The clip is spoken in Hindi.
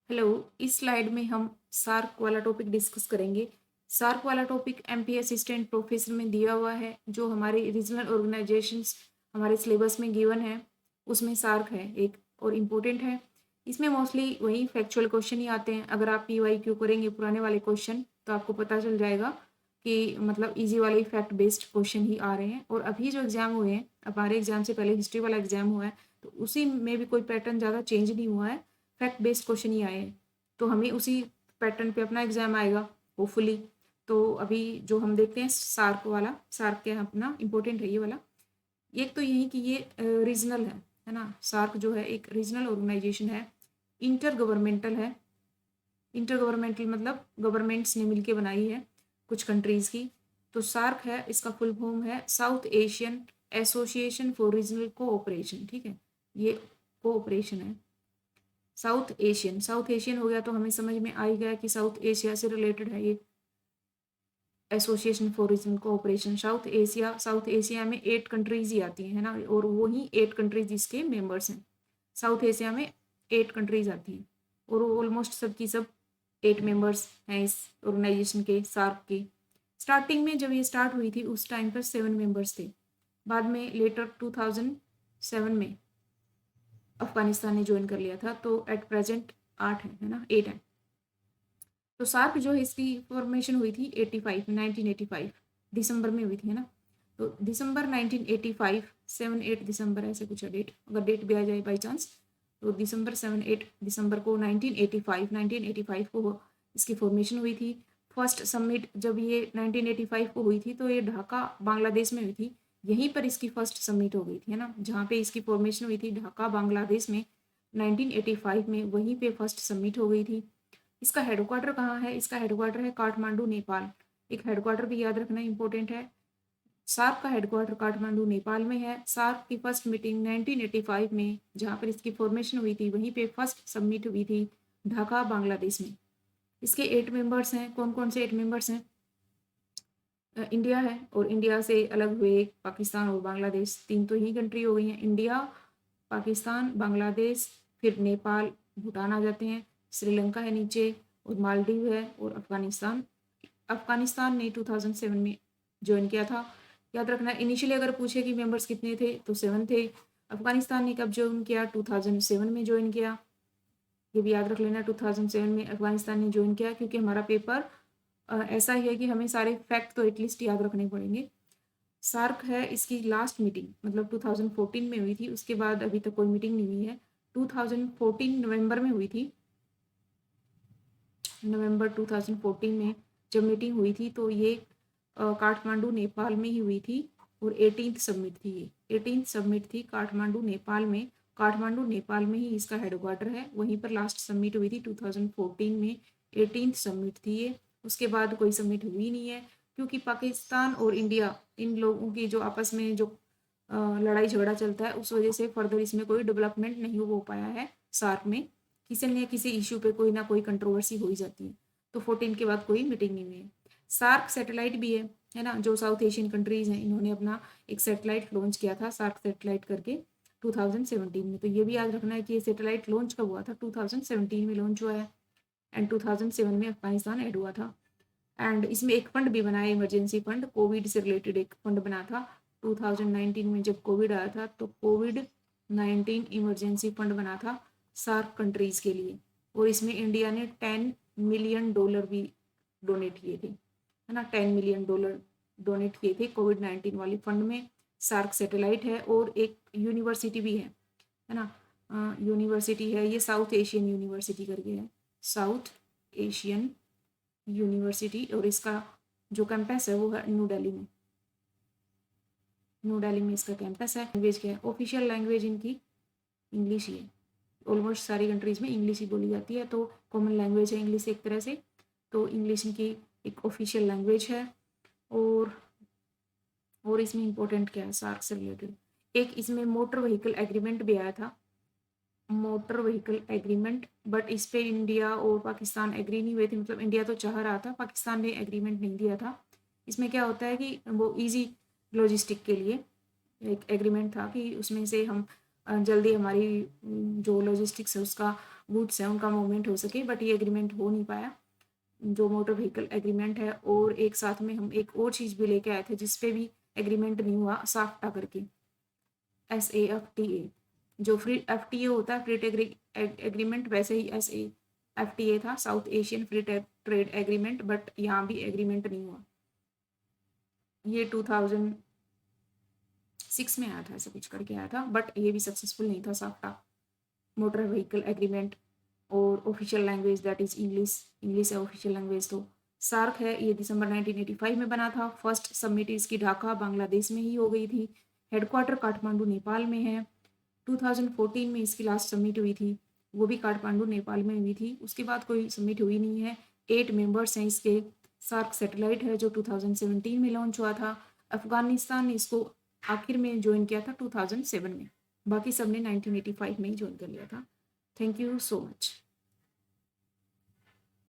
हेलो। इस स्लाइड में हम सार्क वाला टॉपिक डिस्कस करेंगे। सार्क वाला टॉपिक एमपी असिस्टेंट प्रोफेसर में दिया हुआ है, जो हमारे रीजनल ऑर्गेनाइजेशंस हमारे सिलेबस में गिवन है, उसमें सार्क है एक और इम्पोर्टेंट है। इसमें मोस्टली वही फैक्चुअल क्वेश्चन ही आते हैं। अगर आप PYQ करेंगे पुराने वाले क्वेश्चन तो आपको पता चल जाएगा कि मतलब इजी वाले फैक्ट बेस्ड क्वेश्चन ही आ रहे हैं। और अभी जो एग्जाम हुए हैं, हमारे एग्जाम से पहले हिस्ट्री वाला एग्जाम हुआ है, तो उसी में भी कोई पैटर्न ज़्यादा चेंज नहीं हुआ है, फैक्ट बेस्ड क्वेश्चन ही आए हैं। तो हमें उसी पैटर्न पे अपना एग्जाम आएगा होपफुली। तो अभी जो हम देखते हैं सार्क वाला, सार्क क्या अपना इम्पोर्टेंट है ये वाला। एक तो यही कि ये रीजनल है ना। सार्क जो है एक रीजनल ऑर्गेनाइजेशन है, इंटर गवर्नमेंटल है। इंटर गवर्नमेंटल मतलब गवर्नमेंट्स ने मिलके बनाई है कुछ कंट्रीज़ की। तो सार्क है, इसका फुल फॉर्म है south Asian association for regional cooperation. ठीक है, ये कोऑपरेशन है। साउथ एशियन हो गया तो हमें समझ में आ ही गया कि साउथ एशिया से रिलेटेड है ये association for regional cooperation. South Asia में 8 कंट्रीज ही आती हैं, है ना, और वही 8 कंट्रीज इसके मेंबर्स हैं। साउथ एशिया में 8 कंट्रीज आती हैं और ऑलमोस्ट सब की सब 8 मेंबर्स हैं इस ऑर्गेनाइजेशन के, सार्क के। स्टार्टिंग में जब ये स्टार्ट हुई थी उस टाइम पर 7 मेंबर्स थे। बाद में लेटर 2007 में अफगानिस्तान ने ज्वाइन कर लिया था, तो एट प्रेजेंट 8 है ना, 8 है। तो सार्क जो है इसकी फॉर्मेशन हुई थी 1985 दिसंबर में हुई थी, है ना। तो दिसंबर 1985, 7-8 दिसंबर ऐसे कुछ है डेट, अगर डेट भी आ जाए बाई चांस। तो दिसंबर 7-8 दिसंबर को 1985 को इसकी फॉर्मेशन हुई थी। फर्स्ट समिट जब ये 1985 को हुई थी तो ये ढाका बांग्लादेश में हुई थी। यहीं पर इसकी फर्स्ट समिट हो गई थी, है ना, जहाँ पे इसकी फॉर्मेशन हुई थी ढाका बांग्लादेश में 1985 में, वहीं पे फर्स्ट समिट हो गई थी। इसका हेडक्वार्टर कहाँ है? इसका हेडक्वार्टर है काठमांडू, नेपाल। एक हेडक्वार्टर भी याद रखना इंपॉर्टेंट है। सार्क का हेडक्वार्टर काठमांडू, नेपाल में है। सार्क की फर्स्ट मीटिंग 1985 में, जहाँ पर इसकी फॉर्मेशन हुई थी, वहीं पे फर्स्ट सबमिट हुई थी ढाका बांग्लादेश में। इसके 8 मेंबर्स हैं। कौन कौन से 8 मेंबर्स हैं? इंडिया है, और इंडिया से अलग हुए पाकिस्तान और बांग्लादेश, 3 तो ही कंट्री हो गई हैं। इंडिया, पाकिस्तान, बांग्लादेश, फिर नेपाल, भूटान आ जाते हैं, श्रीलंका है नीचे, और मालदीव है, और अफगानिस्तान। अफगानिस्तान ने 2007 में ज्वाइन किया था। याद रखना, इनिशियली अगर पूछे कि मेंबर्स कितने थे तो 7 थे। अफगानिस्तान ने कब ज्वाइन किया? 2007 में ज्वाइन किया। ये भी याद रख लेना, 2007 में अफगानिस्तान ने ज्वाइन किया, क्योंकि हमारा पेपर ऐसा ही है कि हमें सारे फैक्ट तो एटलीस्ट याद रखने पड़ेंगे। सार्क है, इसकी लास्ट मीटिंग मतलब 2014 में हुई थी, उसके बाद अभी तक कोई मीटिंग नहीं हुई है। 2014 नवंबर में हुई थी। नवंबर 2014 में जब मीटिंग हुई थी तो ये काठमांडू नेपाल में ही हुई थी, और 18th सबमिट थी। ये 18th सबमिट थी काठमांडू नेपाल में। काठमांडू नेपाल में ही इसका हेडक्वार्टर है, वहीं पर लास्ट सबमिट हुई थी 2014 में। 18th सबमिट थी ये। उसके बाद कोई सबमिट हुई नहीं है, क्योंकि पाकिस्तान और इंडिया, इन लोगों की जो आपस में जो लड़ाई झगड़ा चलता है, उस वजह से फर्दर इसमें कोई डेवलपमेंट नहीं हो पाया है सार्क में। किसी न किसी इशू पे कोई ना कोई कंट्रोवर्सी हो ही जाती है। तो 14 के बाद कोई मीटिंग नहीं हुई है। सार्क सैटेलाइट भी है ना, जो साउथ एशियन कंट्रीज हैं, इन्होंने अपना एक सैटेलाइट लॉन्च किया था, सार्क सैटेलाइट करके 2017 में। तो ये भी याद रखना है कि ये सैटेलाइट लॉन्च कब हुआ था? 2017 में लॉन्च हुआ है, एंड 2007 में अफगानिस्तान ऐड हुआ था। एंड इसमें एक फंड भी बना है, इमरजेंसी फंड, कोविड से रिलेटेड एक फंड बना था 2019 में। जब कोविड आया था तो कोविड-19 इमरजेंसी फंड बना था सार्क कंट्रीज़ के लिए, और इसमें इंडिया ने $10 मिलियन भी डोनेट किए थे, है ना। $10 मिलियन डोनेट किए थे कोविड-19 वाले फंड में। सार्क सैटेलाइट है, और एक यूनिवर्सिटी भी है ना। यूनिवर्सिटी है ये, साउथ एशियन यूनिवर्सिटी करके है, साउथ एशियन यूनिवर्सिटी, और इसका जो कैंपस है वो है न्यू दिल्ली में। न्यू दिल्ली में इसका कैंपस है। लैंग्वेज क्या है? ऑफिशियल लैंग्वेज इनकी इंग्लिश ही है। ऑलमोस्ट सारी कंट्रीज़ में इंग्लिश ही बोली जाती है, तो कॉमन लैंग्वेज है इंग्लिश एक तरह से। तो इंग्लिश इनकी एक ऑफिशियल लैंग्वेज है। और इसमें इंपॉर्टेंट क्या है सार्क से रिलेटेड? एक इसमें मोटर व्हीकल एग्रीमेंट भी आया था, मोटर व्हीकल एग्रीमेंट, बट इस पे इंडिया और पाकिस्तान एग्री नहीं हुए थे। मतलब इंडिया तो चाह रहा था, पाकिस्तान ने एग्रीमेंट नहीं दिया था। इसमें क्या होता है कि वो इजी लॉजिस्टिक के लिए एक एग्रीमेंट था कि उसमें से हम जल्दी हमारी जो लॉजिस्टिक्स है उसका गुड्स हैं उनका मूवमेंट हो सके, बट ये एग्रीमेंट हो नहीं पाया जो मोटर व्हीकल एग्रीमेंट है। और एक साथ में हम एक और चीज़ भी लेके आए थे जिसपे भी एग्रीमेंट नहीं हुआ, साफ्टा करके, SAFTA। जो फ्री FTA होता है फ्री ट्रेड एग्रीमेंट, वैसे ही SAFTA था, south Asian free trade agreement, but यहाँ भी एग्रीमेंट नहीं हुआ। ये 2006 में आया था, ऐसा कुछ करके आया था, बट ये भी सक्सेसफुल नहीं था साफ्टा मोटर व्हीकल एग्रीमेंट। और official language that is English है ऑफिशियल लैंग्वेज। तो सार्क है, ये दिसंबर 1985 में बना था। फर्स्ट समिट इसकी ढाका बांग्लादेश में ही हो गई थी। हेडक्वार्टर काठमांडू नेपाल में है। 2014 में इसकी लास्ट समिट हुई थी, वो भी काठमांडू नेपाल में हुई थी। उसके बाद कोई समिट हुई नहीं है। 8 मेंबर्स हैं इसके। सार्क सैटेलाइट है जो 2017 में लॉन्च हुआ था। अफगानिस्तान ने इसको आखिर में ज्वाइन किया था 2007 में, बाकी सब ने 1985 में ही ज्वाइन कर लिया था। Thank you so much.